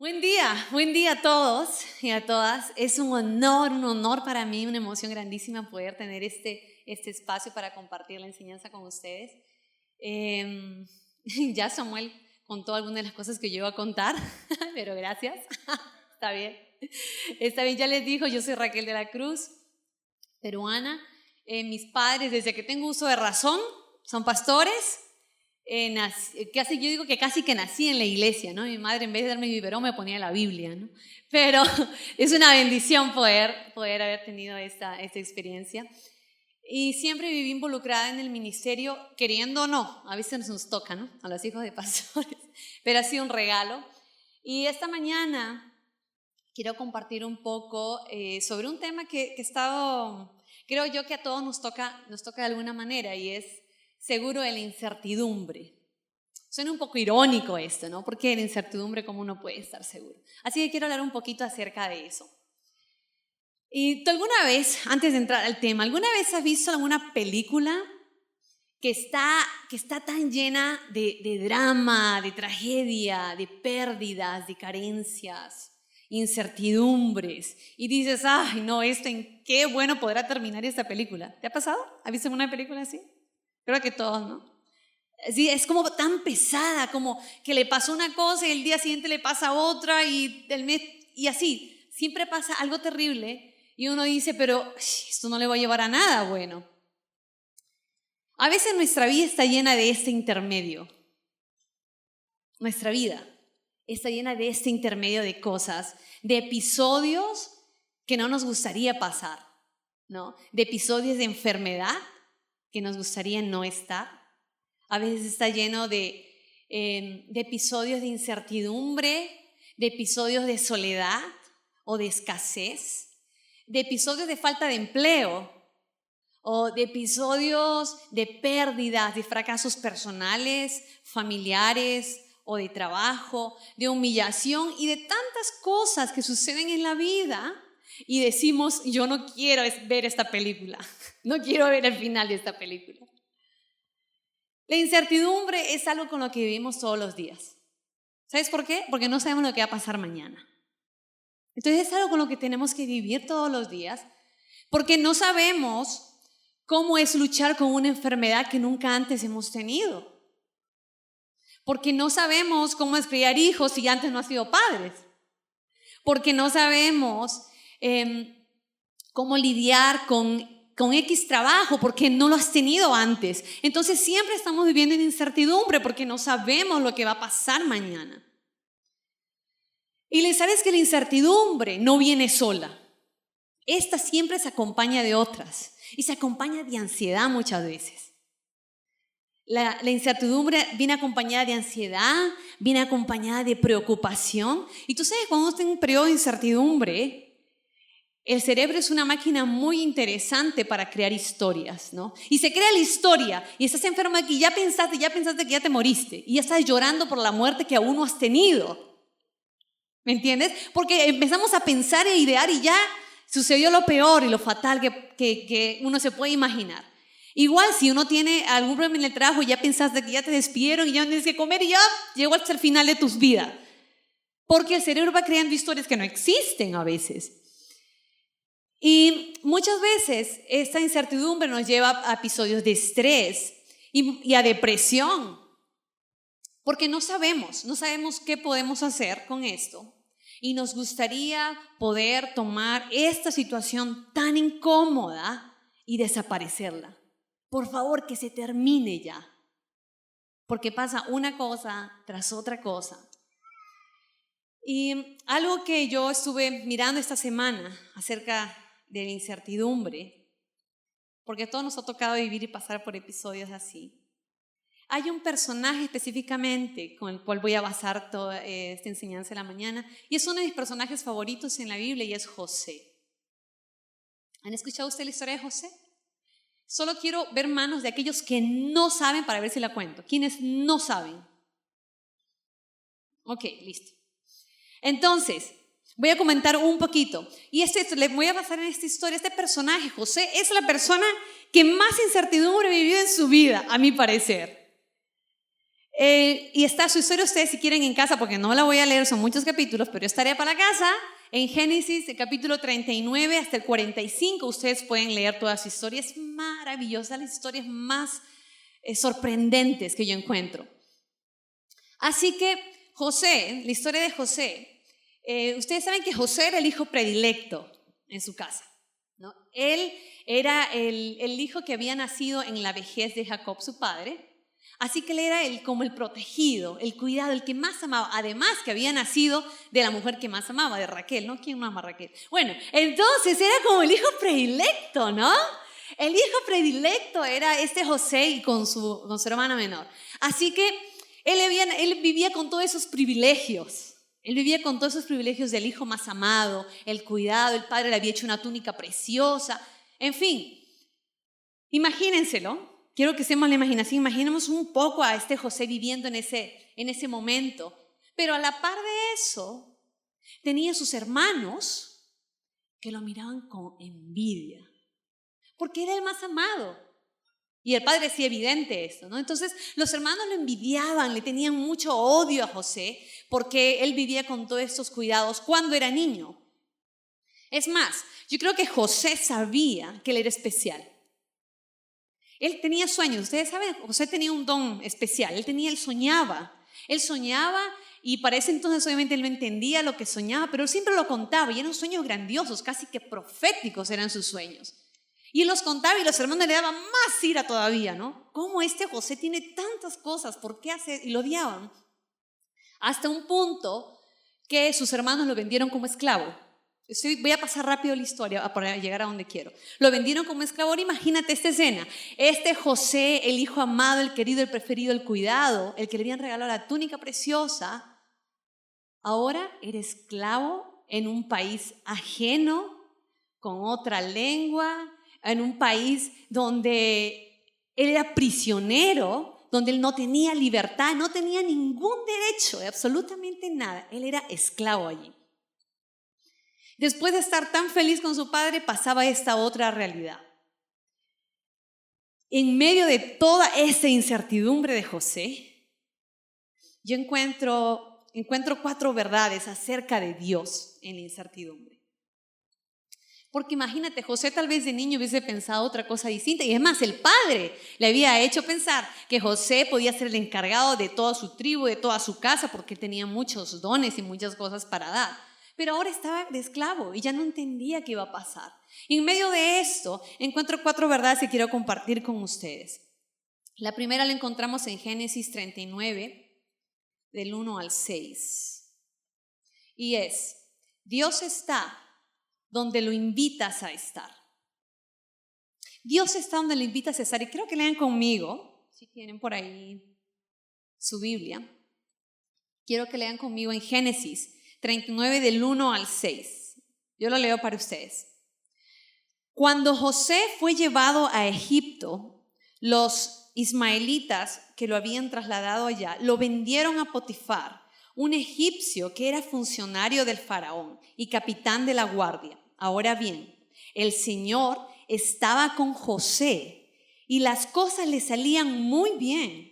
Buen día a todos y a todas. Es un honor para mí, una emoción grandísima poder tener este espacio para compartir la enseñanza con ustedes. Ya Samuel contó algunas de las cosas que yo iba a contar, pero gracias, está bien. Está bien, ya les dijo, yo soy Raquel de la Cruz, peruana. Mis padres, desde que tengo uso de razón, son pastores. Yo digo que casi que nací en la iglesia, ¿no? Mi madre en vez de darme biberón me ponía la Biblia, ¿no? Pero es una bendición poder haber tenido esta experiencia. Y siempre viví involucrada en el ministerio, queriendo o no, a veces nos toca, ¿no? A los hijos de pastores, pero ha sido un regalo. Y esta mañana quiero compartir un poco sobre un tema que he estado, creo yo que a todos nos toca de alguna manera, y es seguro de la incertidumbre. Suena un poco irónico esto, ¿no? Porque en incertidumbre, ¿cómo uno puede estar seguro? Así que quiero hablar un poquito acerca de eso. Y tú alguna vez, antes de entrar al tema, ¿alguna vez has visto alguna película que está tan llena de drama, de tragedia, de pérdidas, de carencias, incertidumbres? Y dices, ay, no, ¿en qué bueno podrá terminar esta película? ¿Te ha pasado? ¿Has visto una película así? Creo que todos, ¿no? Sí, es como tan pesada, como que le pasó una cosa y el día siguiente le pasa otra y así. Siempre pasa algo terrible y uno dice, pero esto no le va a llevar a nada bueno. A veces nuestra vida está llena de este intermedio. Nuestra vida está llena de este intermedio de cosas, de episodios que no nos gustaría pasar, ¿no? De episodios de enfermedad que nos gustaría no estar. A veces está lleno de episodios de incertidumbre, de episodios de soledad o de escasez, de episodios de falta de empleo o de episodios de pérdidas, de fracasos personales, familiares o de trabajo, de humillación y de tantas cosas que suceden en la vida. Y decimos, yo no quiero ver esta película, no quiero ver el final de esta película. La incertidumbre es algo con lo que vivimos todos los días. ¿Sabes por qué? Porque no sabemos lo que va a pasar mañana. Entonces es algo con lo que tenemos que vivir todos los días, porque no sabemos cómo es luchar con una enfermedad que nunca antes hemos tenido. Porque no sabemos cómo es criar hijos si antes no has sido padres. Porque no sabemos cómo lidiar con X trabajo porque no lo has tenido antes. Entonces siempre estamos viviendo en incertidumbre porque no sabemos lo que va a pasar mañana. Y sabes que la incertidumbre no viene sola. Esta siempre se acompaña de otras y se acompaña de ansiedad muchas veces. La incertidumbre viene acompañada de ansiedad, viene acompañada de preocupación. Y tú sabes, cuando uno está en un periodo de incertidumbre, el cerebro es una máquina muy interesante para crear historias, ¿no? Y se crea la historia y estás enfermo aquí, ya pensaste que ya te moriste y ya estás llorando por la muerte que aún no has tenido. ¿Me entiendes? Porque empezamos a pensar e idear y ya sucedió lo peor y lo fatal que uno se puede imaginar. Igual si uno tiene algún problema en el trabajo y ya pensaste que ya te despidieron y ya no tienes que comer y ya llegó hasta el final de tus vidas. Porque el cerebro va creando historias que no existen a veces. Y muchas veces esta incertidumbre nos lleva a episodios de estrés y a depresión, porque no sabemos qué podemos hacer con esto y nos gustaría poder tomar esta situación tan incómoda y desaparecerla. Por favor, que se termine ya, porque pasa una cosa tras otra cosa. Y algo que yo estuve mirando esta semana acerca de la incertidumbre, porque a todos nos ha tocado vivir y pasar por episodios así. Hay un personaje específicamente con el cual voy a basar toda esta enseñanza de la mañana, y es uno de mis personajes favoritos en la Biblia y es José. ¿Han escuchado usted la historia de José? Solo quiero ver manos de aquellos que no saben para ver si la cuento. ¿Quiénes no saben? Ok, listo. Entonces, voy a comentar un poquito. Y les voy a basar en esta historia. Este personaje, José, es la persona que más incertidumbre vivió en su vida, a mi parecer. Y está su historia ustedes si quieren en casa, porque no la voy a leer, son muchos capítulos, pero yo estaré para la casa. En Génesis, el capítulo 39 hasta el 45, ustedes pueden leer toda su historia. Es maravillosa, las historias más sorprendentes que yo encuentro. Así que José, la historia de José, ustedes saben que José era el hijo predilecto en su casa, ¿no? Él era el hijo que había nacido en la vejez de Jacob, su padre. Así que él era como el protegido, el cuidado, el que más amaba. Además que había nacido de la mujer que más amaba, de Raquel, ¿no? ¿Quién no ama a Raquel? Bueno, entonces era como el hijo predilecto, ¿no? El hijo predilecto era este José y con su hermana menor. Así que él vivía con todos esos privilegios. Él vivía con todos esos privilegios del hijo más amado, el cuidado, el padre le había hecho una túnica preciosa. En fin, imagínenselo. Quiero que seamos la imaginación, imaginemos un poco a este José viviendo en ese momento. Pero a la par de eso, tenía sus hermanos que lo miraban con envidia, porque era el más amado. Y el padre sí evidente esto, ¿no? Entonces los hermanos lo envidiaban, le tenían mucho odio a José, porque él vivía con todos estos cuidados cuando era niño. Es más, yo creo que José sabía que él era especial. Él tenía sueños, ustedes saben, José tenía un don especial, él soñaba y para ese entonces obviamente él no entendía lo que soñaba, pero él siempre lo contaba y eran sueños grandiosos, casi que proféticos eran sus sueños. Y él los contaba y los hermanos le daban más ira todavía, ¿no? ¿Cómo este José tiene tantas cosas? ¿Por qué hace? Y lo odiaban. Hasta un punto que sus hermanos lo vendieron como esclavo. Voy a pasar rápido la historia para llegar a donde quiero. Lo vendieron como esclavo. Ahora imagínate esta escena. Este José, el hijo amado, el querido, el preferido, el cuidado, el que le habían regalado la túnica preciosa, ahora era esclavo en un país ajeno, con otra lengua, en un país donde él era prisionero, donde él no tenía libertad, no tenía ningún derecho, absolutamente nada. Él era esclavo allí. Después de estar tan feliz con su padre, pasaba esta otra realidad. En medio de toda esa incertidumbre de José, yo encuentro 4 verdades acerca de Dios en la incertidumbre. Porque imagínate, José tal vez de niño hubiese pensado otra cosa distinta. Y es más, el padre le había hecho pensar que José podía ser el encargado de toda su tribu, de toda su casa, porque tenía muchos dones y muchas cosas para dar. Pero ahora estaba de esclavo y ya no entendía qué iba a pasar. Y en medio de esto encuentro 4 verdades que quiero compartir con ustedes. La primera la encontramos en Génesis 39, del 1 al 6. Y es, Dios está donde lo invitas a estar. Dios está donde lo invitas a estar. Y quiero que lean conmigo, si tienen por ahí su Biblia. Quiero que lean conmigo en Génesis 39 del 1 al 6. Yo lo leo para ustedes. Cuando José fue llevado a Egipto, los ismaelitas que lo habían trasladado allá lo vendieron a Potifar, un egipcio que era funcionario del faraón y capitán de la guardia. Ahora bien, el Señor estaba con José y las cosas le salían muy bien.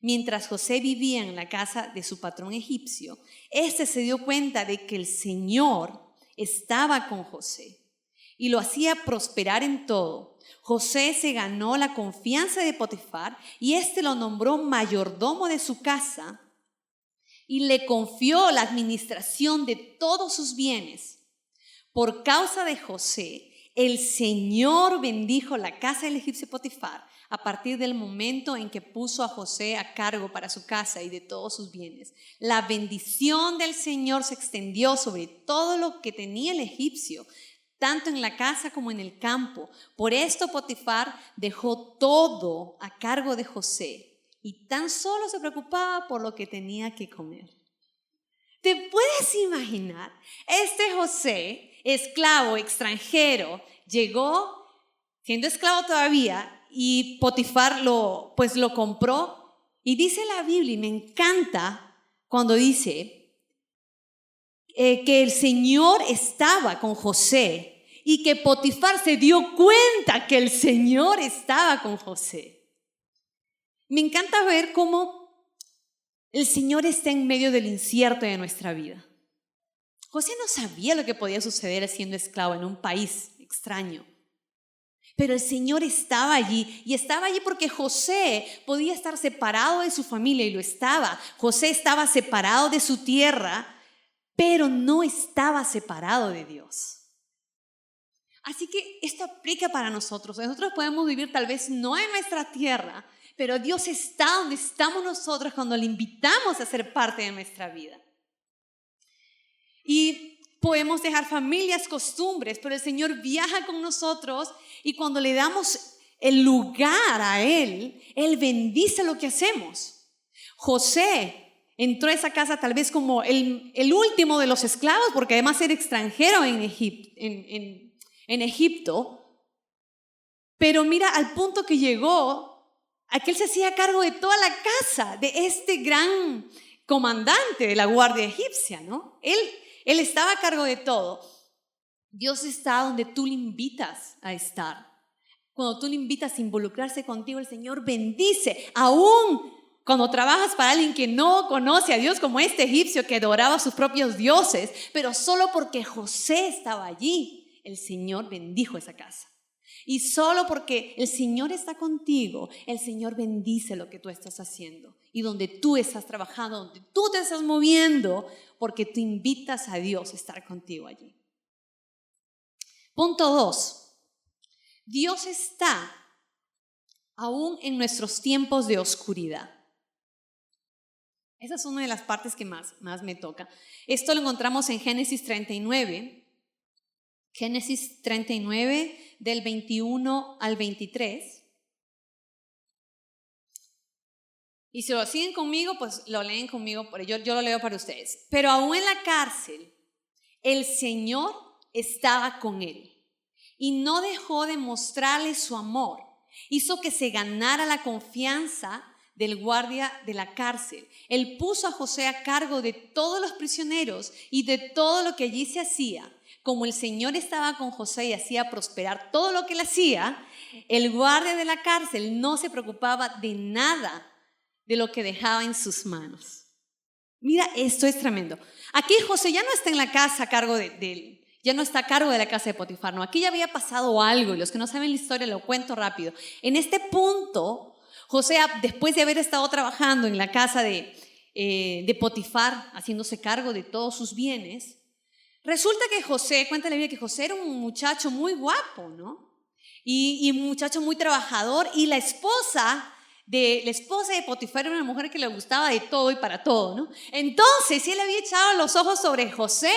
Mientras José vivía en la casa de su patrón egipcio, éste se dio cuenta de que el Señor estaba con José y lo hacía prosperar en todo. José se ganó la confianza de Potifar y éste lo nombró mayordomo de su casa y le confió la administración de todos sus bienes. Por causa de José, el Señor bendijo la casa del egipcio Potifar a partir del momento en que puso a José a cargo para su casa y de todos sus bienes. La bendición del Señor se extendió sobre todo lo que tenía el egipcio, tanto en la casa como en el campo. Por esto Potifar dejó todo a cargo de José y tan solo se preocupaba por lo que tenía que comer. ¿Te puedes imaginar? Este José, esclavo, extranjero, llegó siendo esclavo todavía y Potifar lo compró. Y dice la Biblia, y me encanta cuando dice que el Señor estaba con José y que Potifar se dio cuenta que el Señor estaba con José. Me encanta ver cómo el Señor está en medio del incierto de nuestra vida. José no sabía lo que podía suceder siendo esclavo en un país extraño. Pero el Señor estaba allí, y estaba allí porque José podía estar separado de su familia, y lo estaba. José estaba separado de su tierra, pero no estaba separado de Dios. Así que esto aplica para nosotros. Nosotros podemos vivir tal vez no en nuestra tierra, pero Dios está donde estamos nosotros cuando le invitamos a ser parte de nuestra vida. Y podemos dejar familias, costumbres, pero el Señor viaja con nosotros, y cuando le damos el lugar a Él, Él bendice lo que hacemos. José entró a esa casa tal vez como el último de los esclavos, porque además era extranjero en Egipto. Pero mira al punto que llegó, a que él se hacía cargo de toda la casa de este gran comandante de la guardia egipcia, ¿no? Él estaba a cargo de todo. Dios está donde tú le invitas a estar. Cuando tú le invitas a involucrarse contigo, el Señor bendice. Aún cuando trabajas para alguien que no conoce a Dios, como este egipcio que adoraba a sus propios dioses, pero solo porque José estaba allí, el Señor bendijo esa casa. Y solo porque el Señor está contigo, el Señor bendice lo que tú estás haciendo. Y donde tú estás trabajando, donde tú te estás moviendo, porque tú invitas a Dios a estar contigo allí. Punto 2. Dios está aún en nuestros tiempos de oscuridad. Esa es una de las partes que más me toca. Esto lo encontramos en Génesis 39. Génesis 39, del 21 al 23. Y si lo siguen conmigo, pues lo leen conmigo, yo lo leo para ustedes. Pero aún en la cárcel, el Señor estaba con él y no dejó de mostrarle su amor. Hizo que se ganara la confianza del guardia de la cárcel. Él puso a José a cargo de todos los prisioneros y de todo lo que allí se hacía. Como el Señor estaba con José y hacía prosperar todo lo que él hacía, el guardia de la cárcel no se preocupaba de nada de lo que dejaba en sus manos. Mira, esto es tremendo. Aquí José ya no está en la casa a cargo de él, ya no está a cargo de la casa de Potifar, no, aquí ya había pasado algo, y los que no saben la historia lo cuento rápido. En este punto, José, después de haber estado trabajando en la casa de Potifar, haciéndose cargo de todos sus bienes, resulta que José, cuenta la Biblia que José era un muchacho muy guapo, ¿no? Y un muchacho muy trabajador, y la esposa de Potifar era una mujer que le gustaba de todo y para todo, ¿no? Entonces él había echado los ojos sobre José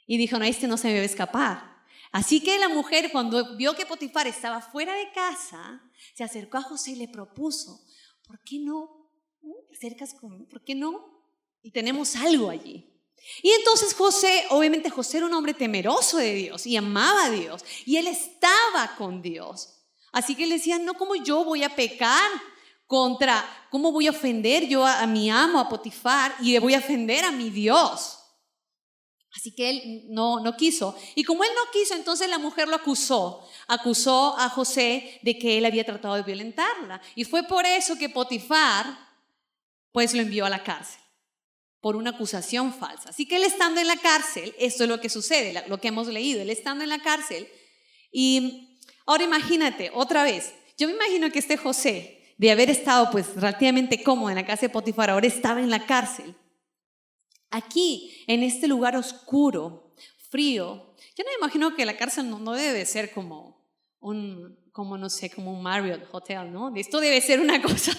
y dijo, no, este no se me va a escapar. Así que la mujer, cuando vio que Potifar estaba fuera de casa, se acercó a José y le propuso, ¿por qué no te acercas conmigo? ¿Por qué no? Y tenemos algo allí. Y entonces José, obviamente José era un hombre temeroso de Dios y amaba a Dios, y él estaba con Dios. Así que él decía, no, ¿cómo yo voy a pecar cómo voy a ofender yo a mi amo, a Potifar, y voy a ofender a mi Dios? Así que él no quiso. Y como él no quiso, entonces la mujer lo acusó a José de que él había tratado de violentarla. Y fue por eso que Potifar, pues, lo envió a la cárcel, por una acusación falsa. Así que él estando en la cárcel, esto es lo que sucede, lo que hemos leído, él estando en la cárcel. Y ahora imagínate, otra vez, yo me imagino que este José, de haber estado pues relativamente cómodo en la casa de Potifar, ahora estaba en la cárcel. Aquí, en este lugar oscuro, frío, yo no me imagino que la cárcel no debe ser como un Marriott Hotel, ¿no? Esto debe ser una cosa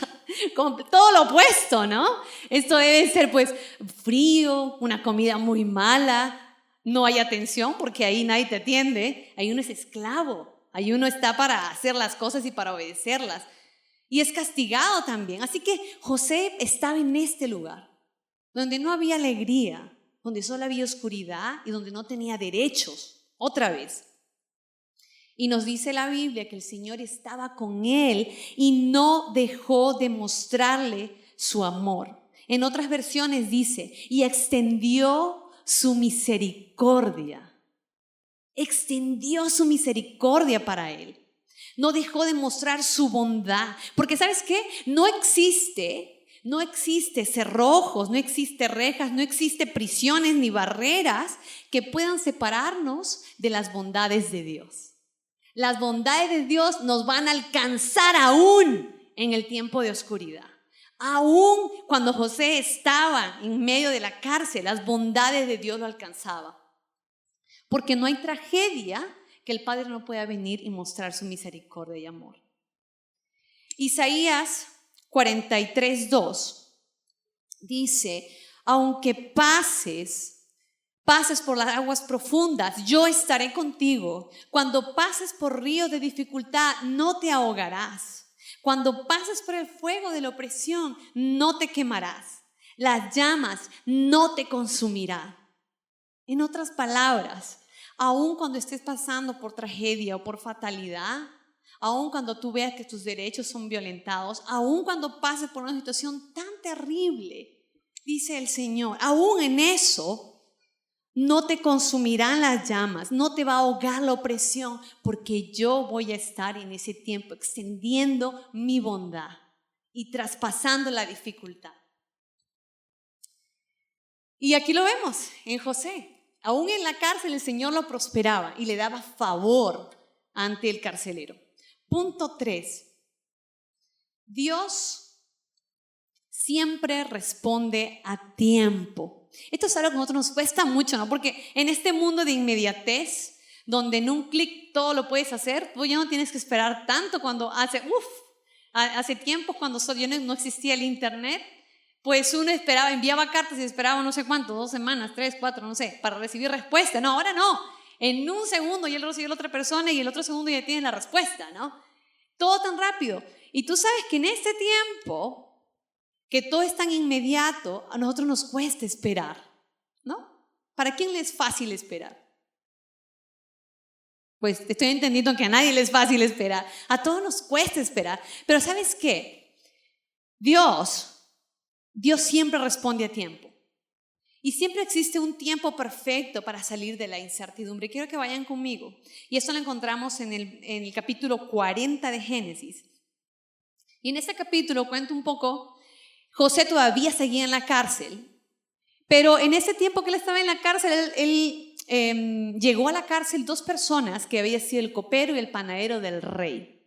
con todo lo opuesto, ¿no? Esto debe ser pues frío, una comida muy mala, no hay atención porque ahí nadie te atiende, ahí uno es esclavo, ahí uno está para hacer las cosas y para obedecerlas. Y es castigado también. Así que José estaba en este lugar, donde no había alegría, donde solo había oscuridad y donde no tenía derechos, otra vez. Y nos dice la Biblia que el Señor estaba con él y no dejó de mostrarle su amor. En otras versiones dice, y extendió su misericordia. Extendió su misericordia para él. No dejó de mostrar su bondad, porque ¿sabes qué? No existe No existe cerrojos, no existe rejas, no existe prisiones ni barreras que puedan separarnos de las bondades de Dios. Las bondades de Dios nos van a alcanzar aún en el tiempo de oscuridad. Aún cuando José estaba en medio de la cárcel, las bondades de Dios lo alcanzaban. Porque no hay tragedia que el Padre no pueda venir y mostrar su misericordia y amor. Isaías 43:2 dice: aunque pases por las aguas profundas, yo estaré contigo. Cuando pases por ríos de dificultad, no te ahogarás. Cuando pases por el fuego de la opresión, no te quemarás. Las llamas no te consumirán. En otras palabras, aun cuando estés pasando por tragedia o por fatalidad, aun cuando tú veas que tus derechos son violentados, aun cuando pases por una situación tan terrible, dice el Señor, aún en eso no te consumirán las llamas, no te va a ahogar la opresión, porque yo voy a estar en ese tiempo extendiendo mi bondad y traspasando la dificultad. Y aquí lo vemos en José. Aún en la cárcel el Señor lo prosperaba y le daba favor ante el carcelero. Punto 3. Dios siempre responde a tiempo. Esto es algo que a nosotros nos cuesta mucho, ¿no? Porque en este mundo de inmediatez, donde en un clic todo lo puedes hacer, tú ya no tienes que esperar tanto. Cuando hace tiempo, cuando no existía el internet, pues uno enviaba cartas y esperaba no sé cuánto, 2 semanas, 3, 4, no sé, para recibir respuesta. No, ahora no. En un segundo ya lo recibió la otra persona y el otro segundo ya tiene la respuesta, ¿no? Todo tan rápido. Y tú sabes que en este tiempo, que todo es tan inmediato, a nosotros nos cuesta esperar, ¿no? ¿Para quién le es fácil esperar? Pues estoy entendiendo que a nadie le es fácil esperar. A todos nos cuesta esperar. Pero ¿sabes qué? Dios siempre responde a tiempo. Y siempre existe un tiempo perfecto para salir de la incertidumbre. Quiero que vayan conmigo. Y esto lo encontramos en el capítulo 40 de Génesis. Y en este capítulo cuento un poco, José todavía seguía en la cárcel. Pero en ese tiempo que él estaba en la cárcel, llegó a la cárcel 2 personas que habían sido el copero y el panadero del rey.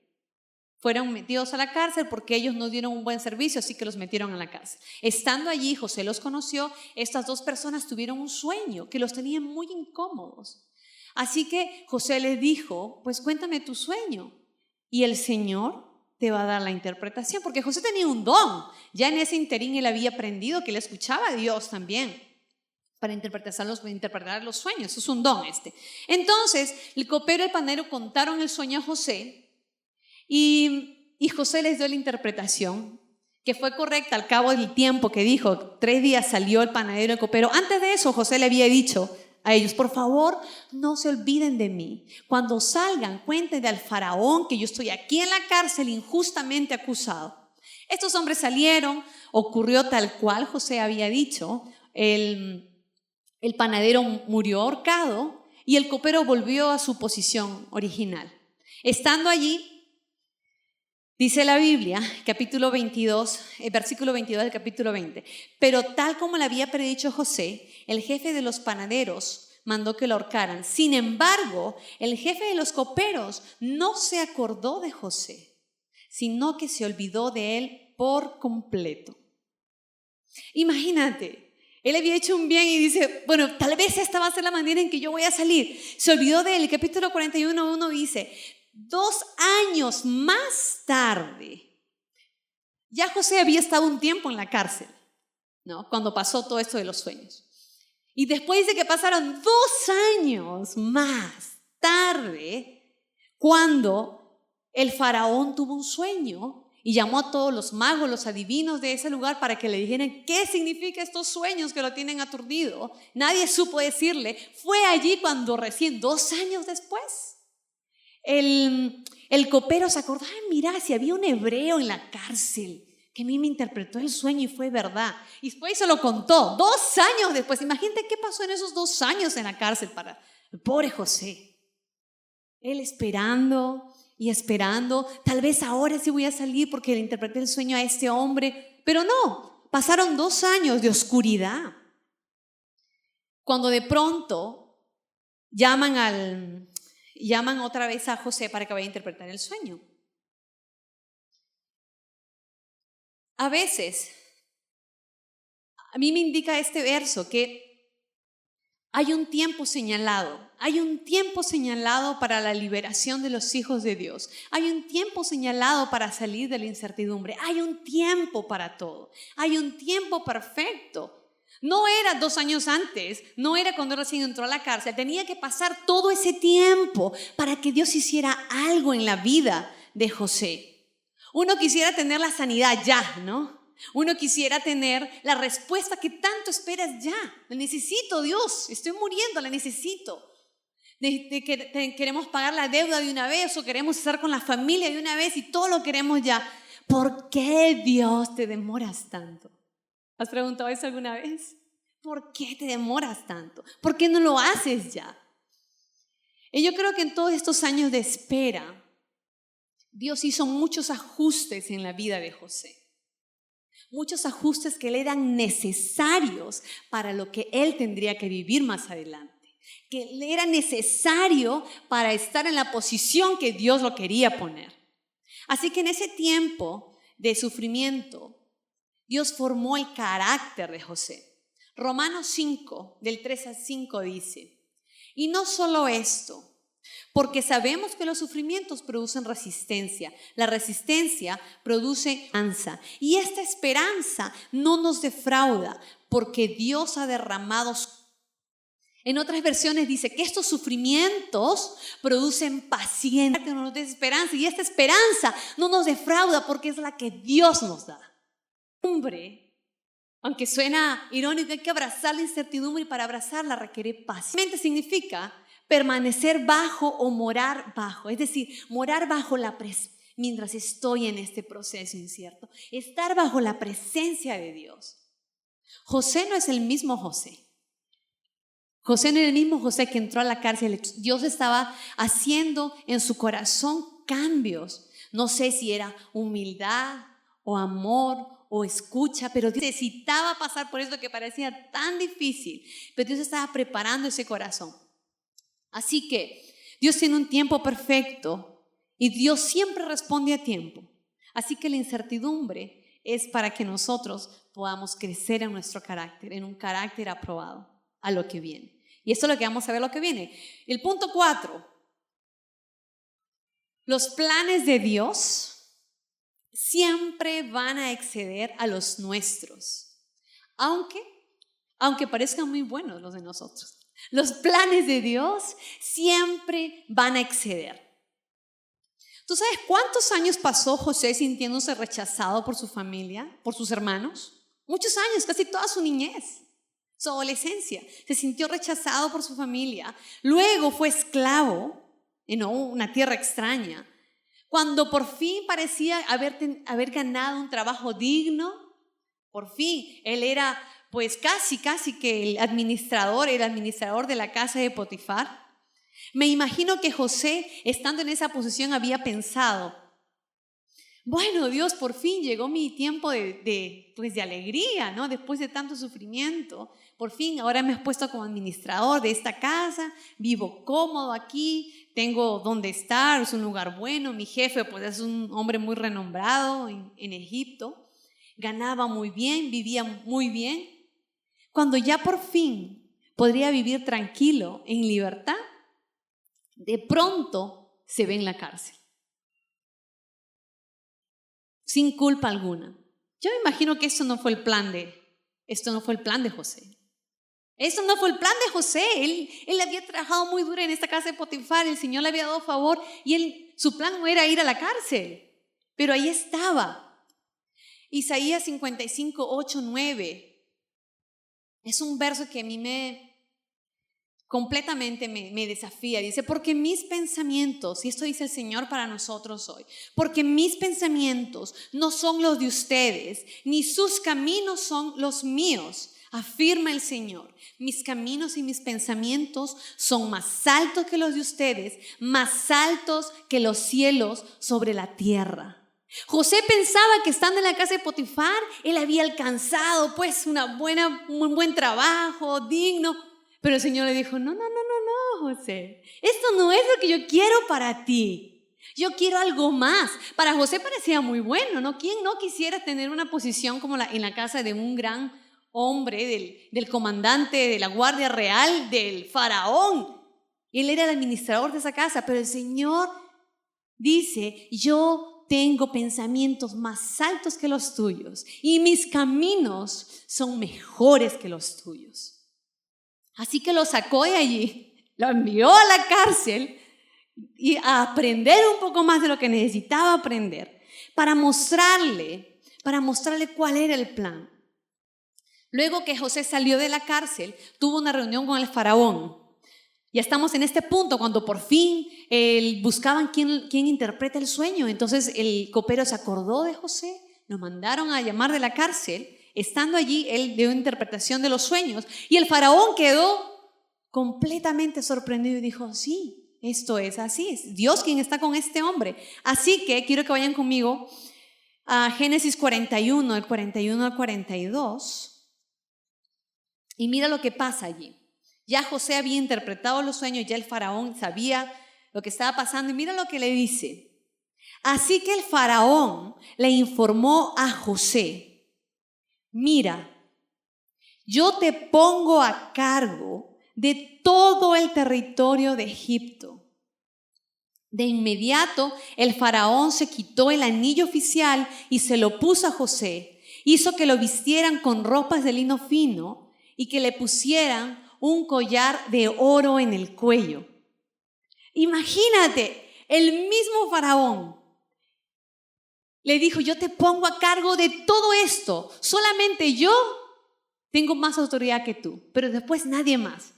Fueron metidos a la cárcel porque ellos no dieron un buen servicio, así que los metieron a la cárcel. Estando allí, José los conoció. Estas 2 personas tuvieron un sueño que los tenía muy incómodos. Así que José les dijo, pues cuéntame tu sueño y el Señor te va a dar la interpretación, porque José tenía un don. Ya en ese interín él había aprendido que él escuchaba a Dios también para interpretar los sueños. Eso es un don Entonces, el copero y el panadero contaron el sueño a José. Y José les dio la interpretación que fue correcta al cabo del tiempo que dijo. 3 días salió el panadero y el copero. Antes de eso José le había dicho a ellos, por favor no se olviden de mí. Cuando salgan, cuéntenle al faraón que yo estoy aquí en la cárcel injustamente acusado. Estos hombres salieron, ocurrió tal cual José había dicho. El panadero murió ahorcado y el copero volvió a su posición original. Estando allí, dice la Biblia, capítulo 22, versículo 22 del capítulo 20. Pero tal como le había predicho José, el jefe de los panaderos mandó que lo ahorcaran. Sin embargo, el jefe de los coperos no se acordó de José, sino que se olvidó de él por completo. Imagínate, él había hecho un bien y dice, bueno, tal vez esta va a ser la manera en que yo voy a salir. Se olvidó de él. El capítulo 41:1 dice, 2 años más tarde, ya José había estado un tiempo en la cárcel, ¿no? Cuando pasó todo esto de los sueños. Y después dice que pasaron 2 años más tarde, cuando el faraón tuvo un sueño y llamó a todos los magos, los adivinos de ese lugar para que le dijeran qué significa estos sueños que lo tienen aturdido. Nadie supo decirle. Fue allí cuando recién 2 años después, el copero se acordó, mira, si había un hebreo en la cárcel que a mí me interpretó el sueño y fue verdad. Y después se lo contó 2 años después. Imagínate qué pasó en esos 2 años en la cárcel para el pobre José. Él esperando y esperando. Tal vez ahora sí voy a salir porque le interpreté el sueño a este hombre. Pero no, pasaron 2 años de oscuridad. Cuando de pronto llaman otra vez a José para que vaya a interpretar el sueño. A veces, a mí me indica este verso que hay un tiempo señalado para la liberación de los hijos de Dios. Hay un tiempo señalado para salir de la incertidumbre. Hay un tiempo para todo. Hay un tiempo perfecto. No era 2 años antes, no era cuando recién entró a la cárcel. Tenía que pasar todo ese tiempo para que Dios hiciera algo en la vida de José. Uno quisiera tener la sanidad ya, ¿no? Uno quisiera tener la respuesta que tanto esperas ya. La necesito, Dios, estoy muriendo, la necesito. Queremos pagar la deuda de una vez o queremos estar con la familia de una vez y todo lo queremos ya. ¿Por qué, Dios, te demoras tanto? ¿Has preguntado eso alguna vez? ¿Por qué te demoras tanto? ¿Por qué no lo haces ya? Y yo creo que en todos estos años de espera, Dios hizo muchos ajustes en la vida de José. Muchos ajustes que le eran necesarios para lo que él tendría que vivir más adelante. Que le era necesario para estar en la posición que Dios lo quería poner. Así que en ese tiempo de sufrimiento, Dios formó el carácter de José. Romanos 5, del 3 al 5 dice, y no solo esto, porque sabemos que los sufrimientos producen resistencia. La resistencia produce esperanza. Y esta esperanza no nos defrauda, porque Dios ha derramado. En otras versiones dice que estos sufrimientos producen paciencia, no nos da esperanza. Y esta esperanza no nos defrauda, porque es la que Dios nos da. Aunque suena irónico, hay que abrazar la incertidumbre y para abrazarla requiere paciencia. Significa permanecer bajo o morar bajo, es decir, morar bajo la presencia mientras estoy en este proceso incierto, estar bajo la presencia de Dios. José no es el mismo José. José no es el mismo José que entró a la cárcel. Dios estaba haciendo en su corazón cambios. No sé si era humildad o amor o escucha, pero Dios necesitaba pasar por eso que parecía tan difícil, pero Dios estaba preparando ese corazón. Así que Dios tiene un tiempo perfecto y Dios siempre responde a tiempo. Así que la incertidumbre es para que nosotros podamos crecer en nuestro carácter, en un carácter aprobado a lo que viene. Y esto es lo que vamos a ver lo que viene. El punto 4. Los planes de Dios siempre van a exceder a los nuestros, aunque parezcan muy buenos los de nosotros. Los planes de Dios siempre van a exceder. ¿Tú sabes cuántos años pasó José sintiéndose rechazado por su familia, por sus hermanos? Muchos años, casi toda su niñez, su adolescencia. Se sintió rechazado por su familia. Luego fue esclavo en una tierra extraña. Cuando por fin parecía haber ganado un trabajo digno, por fin él era pues casi que el administrador de la casa de Potifar. Me imagino que José, estando en esa posición, había pensado, bueno, Dios, por fin llegó mi tiempo de alegría, ¿no? Después de tanto sufrimiento, por fin ahora me has puesto como administrador de esta casa, vivo cómodo aquí, tengo donde estar, es un lugar bueno, mi jefe pues es un hombre muy renombrado en Egipto, ganaba muy bien, vivía muy bien. Cuando ya por fin podría vivir tranquilo, en libertad, de pronto se ve en la cárcel. Sin culpa alguna. Yo me imagino que esto no fue el plan de José. Eso no fue el plan de José. Él había trabajado muy duro en esta casa de Potifar, el Señor le había dado favor y su plan no era ir a la cárcel, pero ahí estaba. Isaías 55, 8, 9. Es un verso que a mí completamente me desafía. Dice, porque mis pensamientos, y esto dice el Señor para nosotros hoy, porque mis pensamientos no son los de ustedes, ni sus caminos son los míos, afirma el Señor. Mis caminos y mis pensamientos son más altos que los de ustedes, más altos que los cielos sobre la tierra. José pensaba que estando en la casa de Potifar, él había alcanzado pues un buen trabajo, digno. Pero el Señor le dijo, no, José, esto no es lo que yo quiero para ti. Yo quiero algo más. Para José parecía muy bueno, ¿no? ¿Quién no quisiera tener una posición como en la casa de un gran hombre, del comandante de la guardia real, del faraón? Él era el administrador de esa casa, pero el Señor dice, yo tengo pensamientos más altos que los tuyos y mis caminos son mejores que los tuyos. Así que lo sacó de allí, lo envió a la cárcel y a aprender un poco más de lo que necesitaba aprender para mostrarle cuál era el plan. Luego que José salió de la cárcel, tuvo una reunión con el faraón. Ya estamos en este punto cuando por fin buscaban quién interpreta el sueño. Entonces el copero se acordó de José, lo mandaron a llamar de la cárcel. Estando allí, él dio interpretación de los sueños y el faraón quedó completamente sorprendido y dijo, sí, esto es así, es Dios quien está con este hombre. Así que quiero que vayan conmigo a Génesis 41, del 41 al 42 y mira lo que pasa allí. Ya José había interpretado los sueños, ya el faraón sabía lo que estaba pasando y mira lo que le dice. Así que el faraón le informó a José, mira, yo te pongo a cargo de todo el territorio de Egipto. De inmediato el faraón se quitó el anillo oficial y se lo puso a José. Hizo que lo vistieran con ropas de lino fino y que le pusieran un collar de oro en el cuello. Imagínate, el mismo faraón le dijo, yo te pongo a cargo de todo esto, solamente yo tengo más autoridad que tú, pero después nadie más.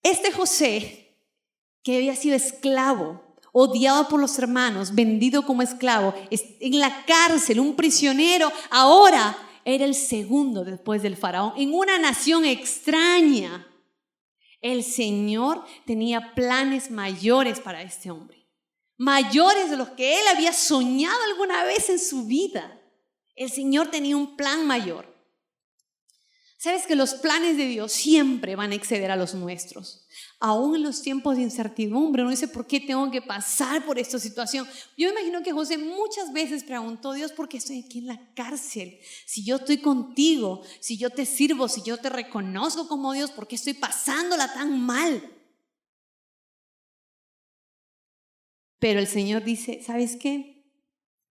Este José, que había sido esclavo, odiado por los hermanos, vendido como esclavo, en la cárcel, un prisionero, ahora era el segundo después del faraón, en una nación extraña. El Señor tenía planes mayores para este hombre. Mayores de los que él había soñado alguna vez en su vida. El Señor tenía un plan mayor. Sabes que los planes de Dios siempre van a exceder a los nuestros. Aún en los tiempos de incertidumbre, uno dice, ¿por qué tengo que pasar por esta situación? Yo imagino que José muchas veces preguntó, Dios, ¿por qué estoy aquí en la cárcel? Si yo estoy contigo, si yo te sirvo, si yo te reconozco como Dios, ¿por qué estoy pasándola tan mal? Pero el Señor dice, ¿sabes qué?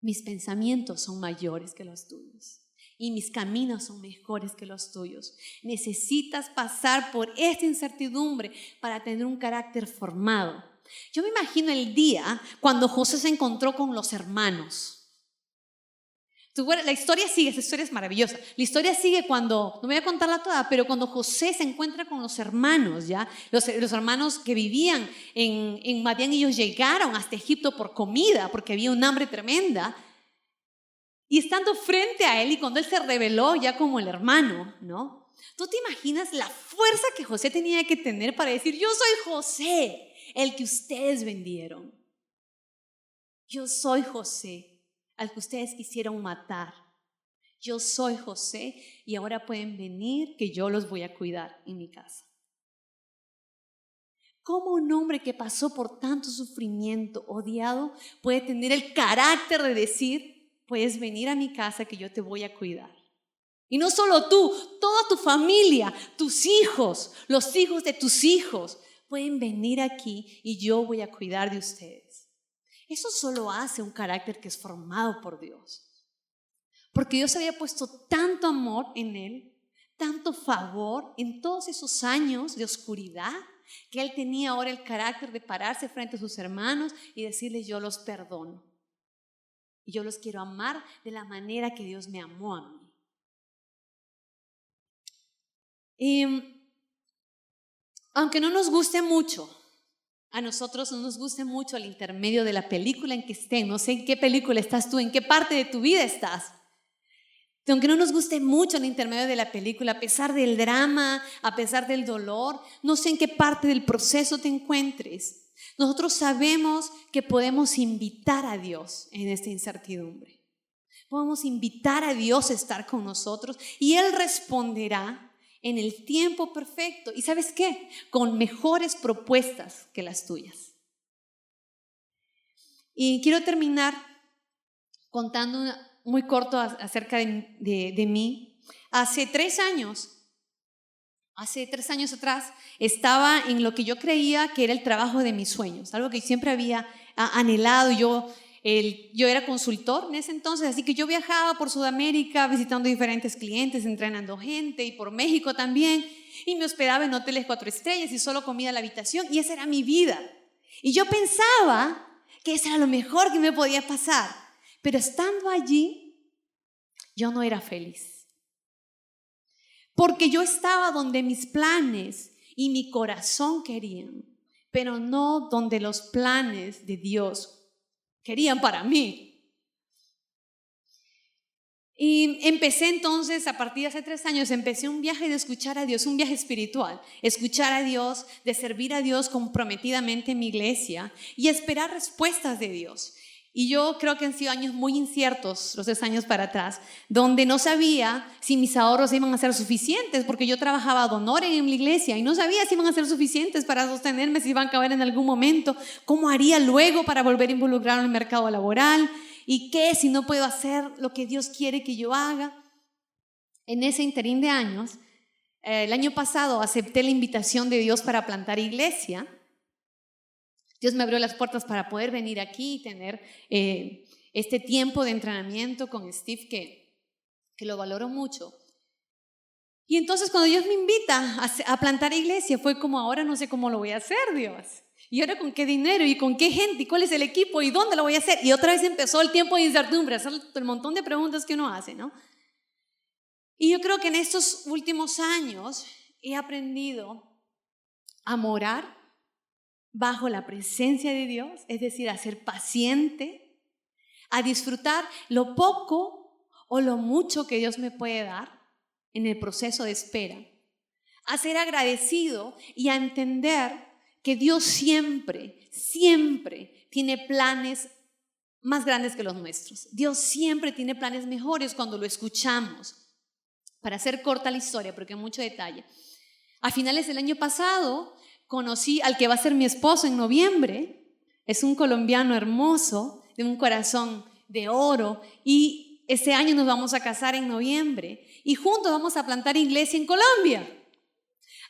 Mis pensamientos son mayores que los tuyos y mis caminos son mejores que los tuyos. Necesitas pasar por esta incertidumbre para tener un carácter formado. Yo me imagino el día cuando José se encontró con los hermanos. La historia sigue, esa historia es maravillosa. La historia sigue cuando, no voy a contarla toda, pero cuando José se encuentra con los hermanos, ¿ya? Los hermanos que vivían en Madián, ellos llegaron hasta Egipto por comida, porque había un hambre tremenda. Y estando frente a él, y cuando él se reveló ya como el hermano, ¿no? ¿Tú te imaginas la fuerza que José tenía que tener para decir, yo soy José, el que ustedes vendieron? Yo soy José, al que ustedes quisieron matar. Yo soy José y ahora pueden venir que yo los voy a cuidar en mi casa. ¿Cómo un hombre que pasó por tanto sufrimiento, odiado, puede tener el carácter de decir, puedes venir a mi casa que yo te voy a cuidar? Y no solo tú, toda tu familia, tus hijos, los hijos de tus hijos pueden venir aquí y yo voy a cuidar de ustedes. Eso solo hace un carácter que es formado por Dios. Porque Dios había puesto tanto amor en él, tanto favor en todos esos años de oscuridad, que él tenía ahora el carácter de pararse frente a sus hermanos y decirles, yo los perdono. Y yo los quiero amar de la manera que Dios me amó a mí. Aunque no nos guste mucho, a nosotros no nos gusta mucho el intermedio de la película en que estén. No sé en qué película estás tú, en qué parte de tu vida estás. Aunque no nos guste mucho el intermedio de la película, a pesar del drama, a pesar del dolor, no sé en qué parte del proceso te encuentres, nosotros sabemos que podemos invitar a Dios en esta incertidumbre. Podemos invitar a Dios a estar con nosotros y Él responderá en el tiempo perfecto. ¿Y sabes qué? Con mejores propuestas que las tuyas. Y quiero terminar contando muy corto acerca de mí. Hace 3 años atrás, estaba en lo que yo creía que era el trabajo de mis sueños, algo que siempre había anhelado. Yo era consultor en ese entonces, así que yo viajaba por Sudamérica visitando diferentes clientes, entrenando gente, y por México también, y me hospedaba en hoteles 4 estrellas y solo comía en la habitación, y esa era mi vida. Y yo pensaba que eso era lo mejor que me podía pasar, pero estando allí, yo no era feliz. Porque yo estaba donde mis planes y mi corazón querían, pero no donde los planes de Dios querían para mí. Y empecé entonces, a partir de hace 3 años, empecé un viaje de escuchar a Dios, un viaje espiritual, escuchar a Dios, de servir a Dios comprometidamente en mi iglesia y esperar respuestas de Dios. Y yo creo que han sido años muy inciertos, los 3 años para atrás, donde no sabía si mis ahorros iban a ser suficientes, porque yo trabajaba de honor en la iglesia y no sabía si iban a ser suficientes para sostenerme, si iban a acabar en algún momento, cómo haría luego para volver a involucrarme en el mercado laboral, y qué si no puedo hacer lo que Dios quiere que yo haga. En ese interín de años, el año pasado acepté la invitación de Dios para plantar iglesia. Dios me abrió las puertas para poder venir aquí y tener este tiempo de entrenamiento con Steve, que lo valoro mucho. Y entonces cuando Dios me invita a plantar iglesia, fue como, ahora no sé cómo lo voy a hacer, Dios. ¿Y ahora con qué dinero? ¿Y con qué gente? ¿Y cuál es el equipo? ¿Y dónde lo voy a hacer? Y otra vez empezó el tiempo de incertidumbre, hacer el montón de preguntas que uno hace, ¿no? Y yo creo que en estos últimos años he aprendido a morar bajo la presencia de Dios, es decir, a ser paciente, a disfrutar lo poco o lo mucho que Dios me puede dar en el proceso de espera, a ser agradecido y a entender que Dios siempre, siempre tiene planes más grandes que los nuestros. Dios siempre tiene planes mejores cuando lo escuchamos. Para hacer corta la historia, porque hay mucho detalle, a finales del año pasado conocí al que va a ser mi esposo en noviembre. Es un colombiano hermoso, de un corazón de oro, y este año nos vamos a casar en noviembre y juntos vamos a plantar iglesia en Colombia.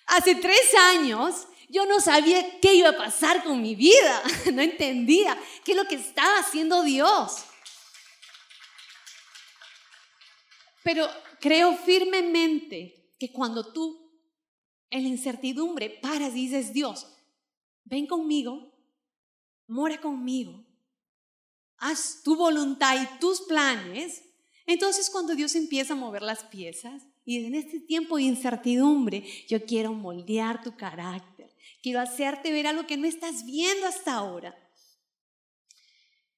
Hace 3 años yo no sabía qué iba a pasar con mi vida, no entendía qué es lo que estaba haciendo Dios. Pero creo firmemente que cuando tú en la incertidumbre paras y dices, Dios, ven conmigo, mora conmigo, haz tu voluntad y tus planes, entonces cuando Dios empieza a mover las piezas, y en este tiempo de incertidumbre, yo quiero moldear tu carácter, quiero hacerte ver algo que no estás viendo hasta ahora.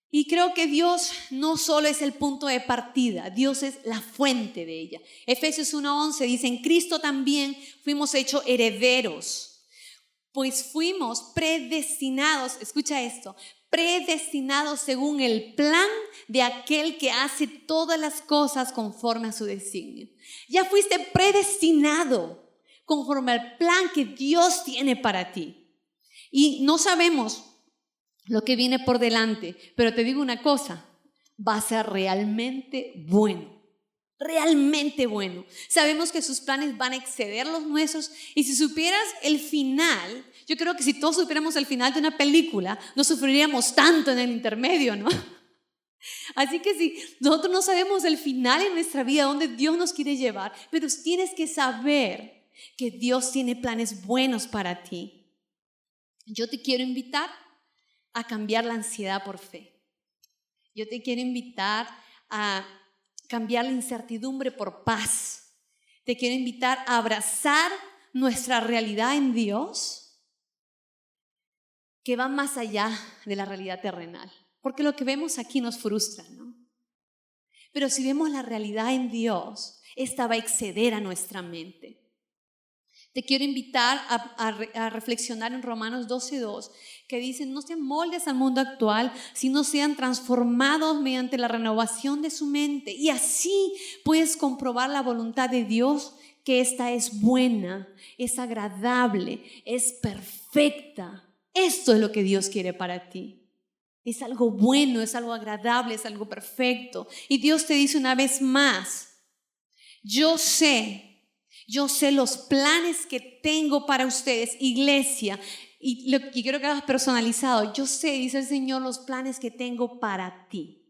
Y creo que Dios no solo es el punto de partida, Dios es la fuente de ella. Efesios 1:11 dice, en Cristo también fuimos hechos herederos, pues fuimos predestinados, escucha esto, predestinados según el plan de aquel que hace todas las cosas conforme a su designio. Ya fuiste predestinado conforme al plan que Dios tiene para ti. Y no sabemos lo que viene por delante, pero te digo una cosa, va a ser realmente bueno, realmente bueno. Sabemos que sus planes van a exceder los nuestros, y si supieras el final, yo creo que si todos supiéramos el final de una película, no sufriríamos tanto en el intermedio, ¿no? Así que si nosotros no sabemos el final en nuestra vida, dónde Dios nos quiere llevar, pero tienes que saber que Dios tiene planes buenos para ti. Yo te quiero invitar a cambiar la ansiedad por fe. Yo te quiero invitar a cambiar la incertidumbre por paz. Te quiero invitar a abrazar nuestra realidad en Dios, que va más allá de la realidad terrenal. Porque lo que vemos aquí nos frustra, ¿no? Pero si vemos la realidad en Dios, esta va a exceder a nuestra mente. Te quiero invitar a reflexionar en Romanos 12:2, que dice: no sean moldes al mundo actual, sino sean transformados mediante la renovación de su mente. Y así puedes comprobar la voluntad de Dios, que esta es buena, es agradable, es perfecta. Esto es lo que Dios quiere para ti. Es algo bueno, es algo agradable, es algo perfecto. Y Dios te dice una vez más: yo sé los planes que tengo para ustedes, iglesia, y quiero que hagas personalizado. Yo sé, dice el Señor, los planes que tengo para ti.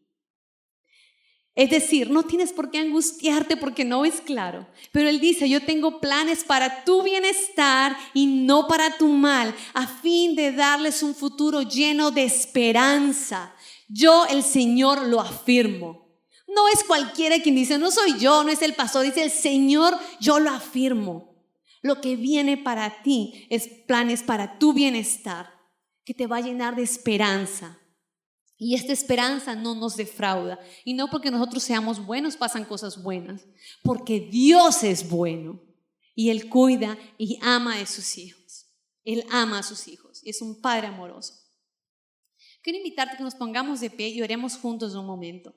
Es decir, no tienes por qué angustiarte porque no es claro, pero Él dice: yo tengo planes para tu bienestar y no para tu mal, a fin de darles un futuro lleno de esperanza. Yo, el Señor, lo afirmo. No es cualquiera quien dice: no soy yo, no es el pastor, dice el Señor: yo lo afirmo. Lo que viene para ti es planes para tu bienestar, que te va a llenar de esperanza. Y esta esperanza no nos defrauda. Y no porque nosotros seamos buenos pasan cosas buenas, porque Dios es bueno y Él cuida y ama a sus hijos. Él ama a sus hijos y es un Padre amoroso. Quiero invitarte a que nos pongamos de pie y oremos juntos un momento.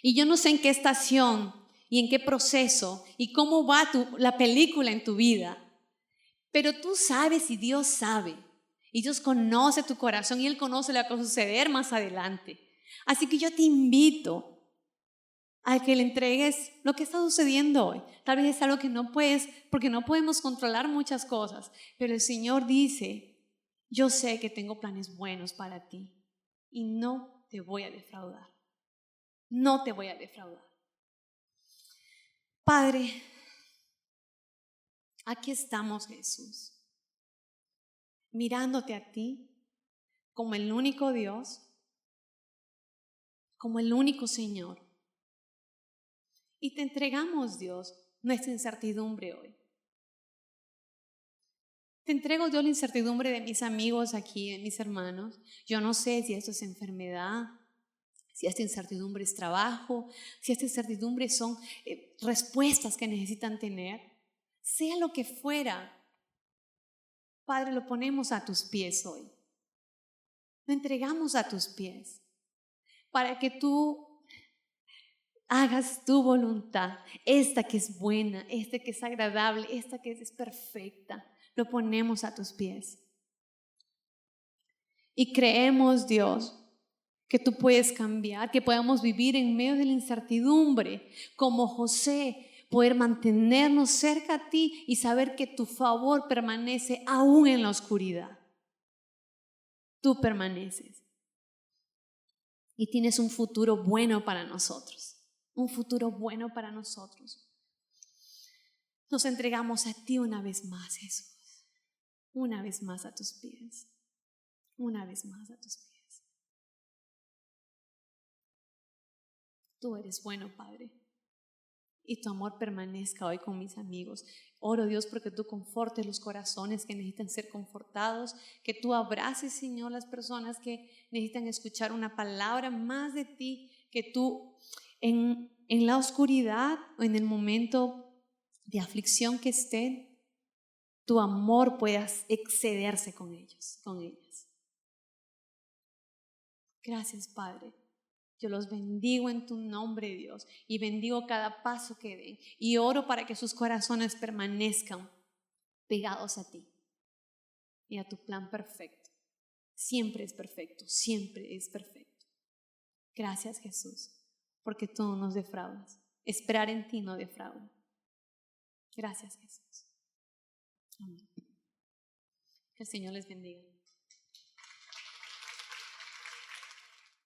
Y yo no sé en qué estación y en qué proceso y cómo va la película en tu vida, pero tú sabes y Dios sabe. Y Dios conoce tu corazón y Él conoce lo que va a suceder más adelante. Así que yo te invito a que le entregues lo que está sucediendo hoy. Tal vez es algo que no puedes, porque no podemos controlar muchas cosas, pero el Señor dice: yo sé que tengo planes buenos para ti y no te voy a defraudar. No te voy a defraudar. Padre, aquí estamos, Jesús, mirándote a ti como el único Dios, como el único Señor. Y te entregamos, Dios, nuestra incertidumbre hoy. Te entrego, Dios, la incertidumbre de mis amigos aquí, de mis hermanos. Yo no sé si esto es enfermedad, si esta incertidumbre es trabajo, si esta incertidumbre son respuestas que necesitan tener. Sea lo que fuera, Padre, lo ponemos a tus pies hoy. Lo entregamos a tus pies para que tú hagas tu voluntad, esta que es buena, esta que es agradable, esta que es perfecta. Lo ponemos a tus pies. Y creemos, Dios, que tú puedes cambiar, que podamos vivir en medio de la incertidumbre, como José, poder mantenernos cerca a ti y saber que tu favor permanece aún en la oscuridad. Tú permaneces y tienes un futuro bueno para nosotros, un futuro bueno para nosotros. Nos entregamos a ti una vez más, Jesús, una vez más a tus pies, una vez más a tus pies. Tú eres bueno, Padre, y tu amor permanezca hoy con mis amigos. Oro, Dios, porque tú confortes los corazones que necesitan ser confortados, que tú abraces, Señor, las personas que necesitan escuchar una palabra más de ti, que tú en la oscuridad o en el momento de aflicción que estén, tu amor pueda excederse con ellos, con ellas. Gracias, Padre. Yo los bendigo en tu nombre, Dios, y bendigo cada paso que den. Y oro para que sus corazones permanezcan pegados a ti y a tu plan perfecto. Siempre es perfecto, siempre es perfecto. Gracias, Jesús, porque tú no nos defraudas. Esperar en ti no defrauda. Gracias, Jesús. Amén. Que el Señor les bendiga.